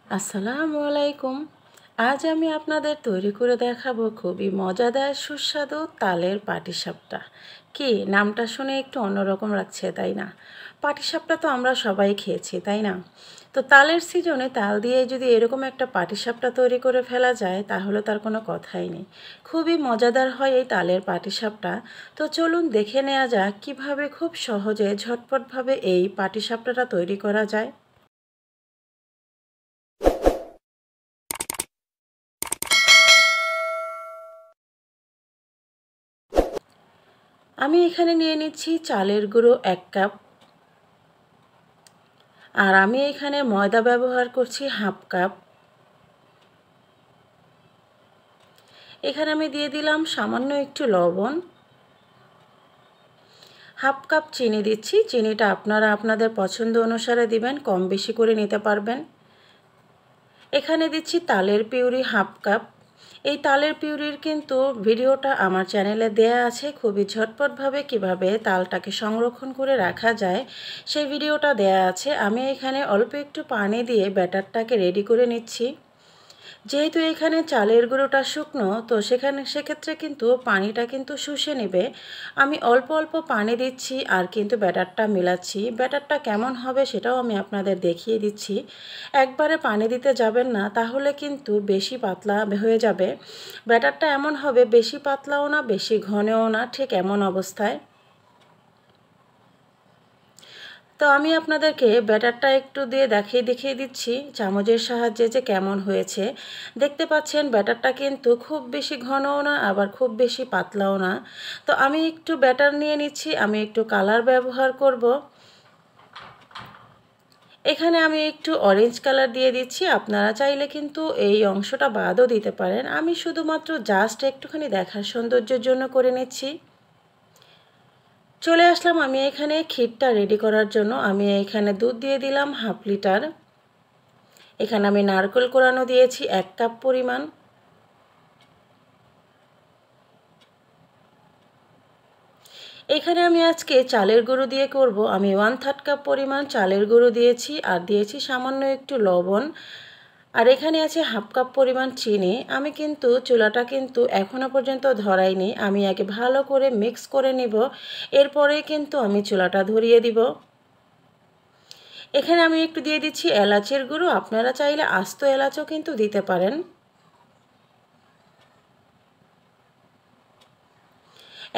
আসসালামুয়ালাইকুম। আজ আমি আপনাদের তৈরি করে দেখাবো খুবই মজাদার সুস্বাদু তালের পাটিসাপটা। কি নামটা শুনে একটু অন্যরকম লাগছে, তাই না? পাটিসাপটা তো আমরা সবাই খেয়েছি, তাই না? তো তালের সিজনে তাল দিয়ে যদি এরকম একটা পাটিসাপটা তৈরি করে ফেলা যায় তাহলে তার কোনো কথাই নেই। খুবই মজাদার হয় এই তালের পাটিসাপটা। তো চলুন দেখে নেওয়া যাক কীভাবে খুব সহজে ঝটপটভাবে এই পাটিসাপটাটা তৈরি করা যায়। আমি এখানে নিয়ে নিচ্ছি চালের গুঁড়ো 1 কাপ, আর আমি এখানে ময়দা ব্যবহার করছি 1/2 কাপ। এখানে আমি দিয়ে দিলাম সামান্য একটু লবণ, 1/2 কাপ চিনি দিচ্ছি। চিনিটা আপনারা আপনাদের পছন্দ অনুসারে দিবেন, কম বেশি করে নিতে পারবেন। এখানে দিচ্ছি তালের পিউরি 1/2 কাপ। এই তালের পিউরির কিন্তু ভিডিওটা আমার চ্যানেলে দেয়া আছে, খুবই ঝটপটভাবে কিভাবে তালটাকে সংরক্ষণ করে রাখা যায় সেই ভিডিওটা দেয়া আছে। আমি এখানে অল্প একটু পানি দিয়ে ব্যাটারটাকে রেডি করে নিচ্ছি। যেহেতু এখানে চালের গুঁড়োটা শুকনো, তো সেক্ষেত্রে কিন্তু পানিটা কিন্তু শুষে নেবে। আমি অল্প অল্প পানি দিচ্ছি আর কিন্তু ব্যাটারটা মেলাচ্ছি। ব্যাটারটা কেমন হবে সেটাও আমি আপনাদের দেখিয়ে দিচ্ছি। একবারে পানি দিতে যাবেন না, তাহলে কিন্তু বেশি পাতলা হয়ে যাবে। ব্যাটারটা এমন হবে, বেশি পাতলাও না বেশি ঘনও না, ঠিক এমন অবস্থায়। তো আমি আপনাদেরকে ব্যাটারটা একটু দিয়ে দেখিয়ে দিচ্ছি চামচের সাহায্যে যে কেমন হয়েছে। দেখতে পাচ্ছেন ব্যাটারটা কিন্তু খুব বেশি ঘনও না আবার খুব বেশি পাতলাও না। তো আমি একটু ব্যাটার নিয়ে নিচ্ছি, আমি একটু কালার ব্যবহার করব। এখানে আমি একটু অরেঞ্জ কালার দিয়ে দিচ্ছি, আপনারা চাইলে কিন্তু এই অংশটা বাদও দিতে পারেন। আমি শুধুমাত্র জাস্ট একটুখানি দেখার সৌন্দর্যের জন্য করে নিচ্ছি। চলে আসলাম আমি এখানে ক্ষীরটা রেডি করার জন্য। আমি এখানে দুধ দিয়ে দিলাম 1/2 লিটার। এখানে আমি নারকেল কোরানো দিয়েছি 1 কাপ পরিমাণ। এখানে আমি আজকে চালের গুঁড়ো দিয়ে করব। আমি 1/3 কাপ পরিমাণ চালের গুঁড়ো দিয়েছি আর দিয়েছি সামান্য একটু লবণ। আর এখানে আছে 1/2 কাপ পরিমাণ চিনি। আমি কিন্তু চুলাটা কিন্তু এখনো পর্যন্ত ধরাইনি, আমি আগে ভালো করে মিক্স করে নিব, এরপরেই কিন্তু আমি চুলাটা ধরিয়ে দিব। এখানে আমি একটু দিয়ে দিচ্ছি এলাচের গুঁড়ো, আপনারা চাইলে আস্ত এলাচও কিন্তু দিতে পারেন।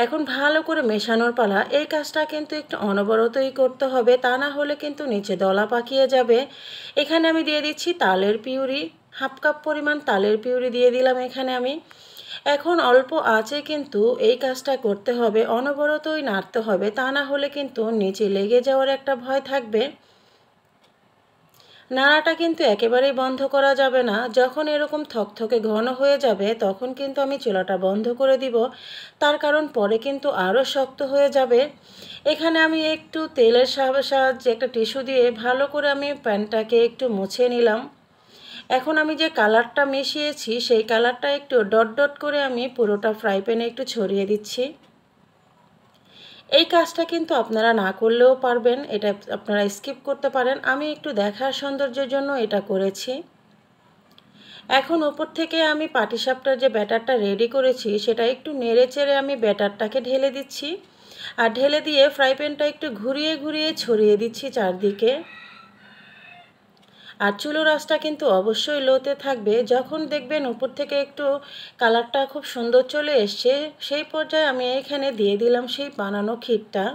এখন ভালো করে মেশানোর পালা। এই কাজটা কিন্তু একটু অনবরতই করতে হবে, তা না হলে কিন্তু নিচে দলা পাকিয়ে যাবে। এখানে আমি দিয়ে দিচ্ছি তালের পিউরি, 1/2 কাপ পরিমাণ তালের পিউরি দিয়ে দিলাম এখানে আমি। এখন অল্প আঁচে কিন্তু এই কাজটা করতে হবে, অনবরতই নাড়তে হবে, তা না হলে কিন্তু নিচে লেগে যাওয়ার একটা ভয় থাকবে। নাড়াটা কিন্তু একেবারেই বন্ধ করা যাবে না। যখন এরকম থকথকে ঘন হয়ে যাবে তখন কিন্তু আমি চুলাটা বন্ধ করে দিব, তার কারণ পরে কিন্তু আরও শক্ত হয়ে যাবে। এখানে আমি একটু তেলের সাহায্যে একটা টিস্যু দিয়ে ভালো করে আমি প্যানটাকে একটু মুছে নিলাম। এখন আমি যে কালারটা মিশিয়েছি সেই কালারটা একটু ডট ডট করে আমি পুরোটা ফ্রাই প্যানে একটু ছড়িয়ে দিচ্ছি। এই কাজটা কিন্তু আপনারা না করলেও পারবেন, এটা আপনারা স্কিপ করতে পারেন, আমি একটু দেখার সৌন্দর্যের জন্য এটা করেছি। এখন উপর থেকে আমি পাটিসাপটার যে ব্যাটারটা রেডি করেছি সেটা একটু নেড়ে চেড়ে আমি ব্যাটারটাকে ঢেলে দিচ্ছি। আর ঢেলে দিয়ে ফ্রাই প্যানটা একটু ঘুরিয়ে ঘুরিয়ে ছড়িয়ে দিচ্ছি চারদিকে। আর চুলোর আঁচটা কিন্তু অবশ্যই লোতে থাকবে। যখন দেখবেন উপর থেকে একটু কালারটা খুব সুন্দর চলে এসছে, সেই পর্যায়ে আমি এখানে দিয়ে দিলাম সেই বানানো ক্ষীরটা।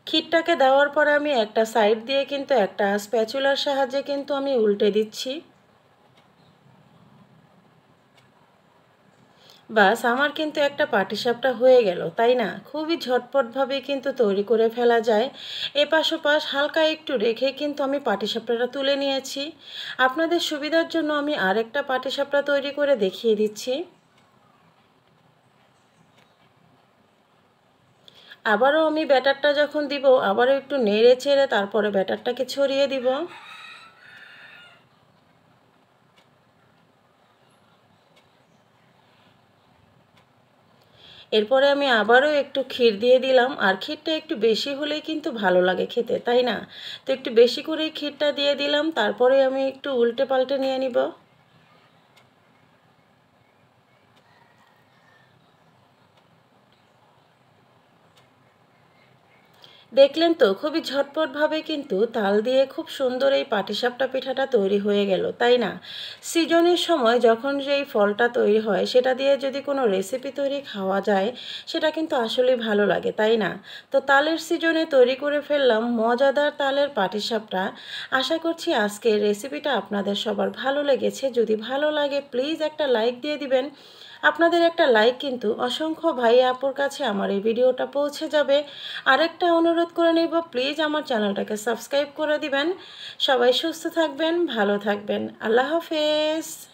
ক্ষীরটাকে দেওয়ার পরে আমি একটা সাইড দিয়ে কিন্তু একটা স্প্যাচুলার সাহায্যে কিন্তু আমি উল্টে দিচ্ছি। বাস আমার কিন্তু একটা পাটিসাপটা হয়ে গেল, তাই না? খুবই ঝটপটভাবে কিন্তু তৈরি করে ফেলা যায়। এপাশ ওপাশ হালকা একটু রেখে কিন্তু আমি পাটিসাপটাটা তুলে নিয়েছি। আপনাদের সুবিধার জন্য আমি আরেকটা পাটিসাপটা তৈরি করে দেখিয়ে দিচ্ছি। আবারও আমি ব্যাটারটা যখন দিব আবারও একটু নেড়ে চেড়ে তারপরে ব্যাটারটাকে ছড়িয়ে দিব। এরপরে আমি আবারও একটু ক্ষীর দিয়ে দিলাম। আর ক্ষীরটা একটু বেশি হলেই কিন্তু ভালো লাগে খেতে, তাই না? তো একটু বেশি করেই ক্ষীরটা দিয়ে দিলাম। তারপরে আমি একটু উল্টে পাল্টে নিয়ে নিব। দেখলেন তো, খুবই ঝটপটভাবে কিন্তু তাল দিয়ে খুব সুন্দর এই পাটিসাপটা পিঠাটা তৈরি হয়ে গেল, তাই না? সিজনের সময় যখন যেই ফলটা তৈরি হয় সেটা দিয়ে যদি কোনো রেসিপি তৈরি খাওয়া যায়, সেটা কিন্তু আসলেই ভালো লাগে, তাই না? তো তালের সিজনে তৈরি করে ফেললাম মজাদার তালের পাটিসাপটা। আশা করছি আজকের রেসিপিটা আপনাদের সবার ভালো লেগেছে। যদি ভালো লাগে প্লিজ একটা লাইক দিয়ে দিবেন। আপনাদের একটা লাইক কিন্তু অসংখ্য ভাই আপুর কাছে আমার এই ভিডিওটা পৌঁছে যাবে। আরেকটা অনুরোধ করে নেব, প্লিজ আমার চ্যানেলটাকে সাবস্ক্রাইব করে দিবেন। সবাই সুস্থ থাকবেন, ভালো থাকবেন। আল্লাহ হাফেজ।